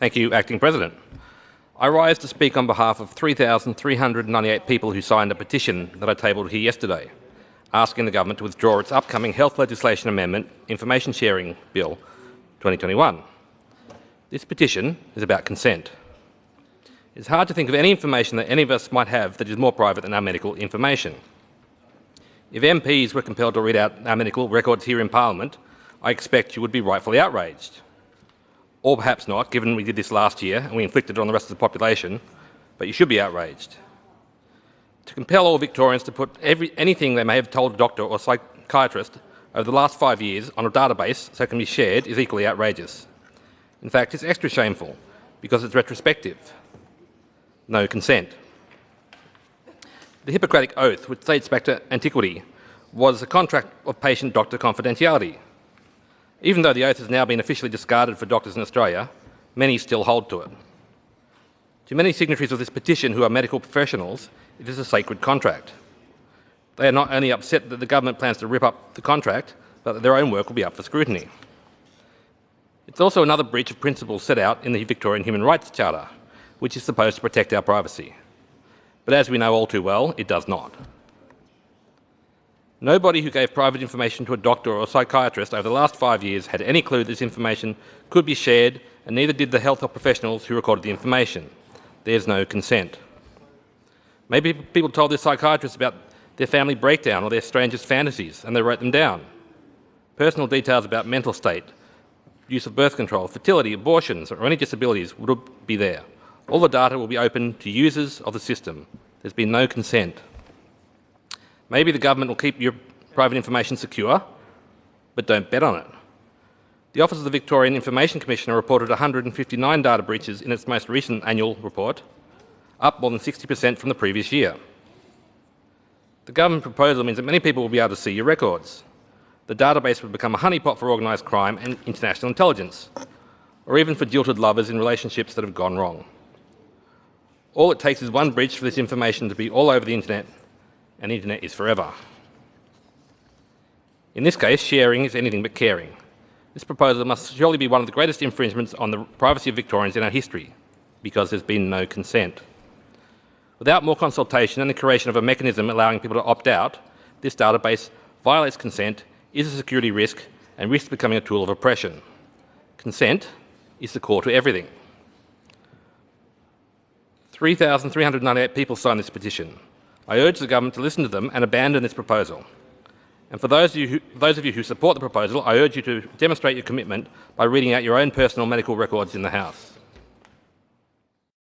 Thank you, Acting President. I rise to speak on behalf of 3,398 people who signed a petition that I tabled here yesterday, asking the government to withdraw its upcoming Health Legislation Amendment Information Sharing Bill 2021. This petition is about consent. It's hard to think of any information that any of us might have that is more private than our medical information. If MPs were compelled to read out our medical records here in Parliament, I expect you would be rightfully outraged. Or perhaps not, given we did this last year and we inflicted it on the rest of the population, but you should be outraged. To compel all Victorians to put anything they may have told a doctor or psychiatrist over the last 5 years on a database so it can be shared is equally outrageous. In fact, it's extra shameful because it's retrospective. No consent. The Hippocratic Oath, which dates back to antiquity, was a contract of patient-doctor confidentiality. Even though the oath has now been officially discarded for doctors in Australia, many still hold to it. To many signatories of this petition who are medical professionals, it is a sacred contract. They are not only upset that the government plans to rip up the contract, but that their own work will be up for scrutiny. It's also another breach of principles set out in the Victorian Human Rights Charter, which is supposed to protect our privacy. But as we know all too well, it does not. Nobody who gave private information to a doctor or a psychiatrist over the last 5 years had any clue this information could be shared, and neither did the health professionals who recorded the information. There's no consent. Maybe people told their psychiatrists about their family breakdown or their strangest fantasies, and they wrote them down. Personal details about mental state, use of birth control, fertility, abortions, or any disabilities would be there. All the data will be open to users of the system. There's been no consent. Maybe the government will keep your private information secure, but don't bet on it. The Office of the Victorian Information Commissioner reported 159 data breaches in its most recent annual report, up more than 60% from the previous year. The government proposal means that many people will be able to see your records. The database would become a honeypot for organised crime and international intelligence, or even for jilted lovers in relationships that have gone wrong. All it takes is one breach for this information to be all over the internet, and the internet is forever. In this case, sharing is anything but caring. This proposal must surely be one of the greatest infringements on the privacy of Victorians in our history, because there's been no consent. Without more consultation and the creation of a mechanism allowing people to opt out, this database violates consent, is a security risk, and risks becoming a tool of oppression. Consent is the core to everything. 3,398 people signed this petition. I urge the government to listen to them and abandon this proposal. And for those of you who support the proposal, I urge you to demonstrate your commitment by reading out your own personal medical records in the House.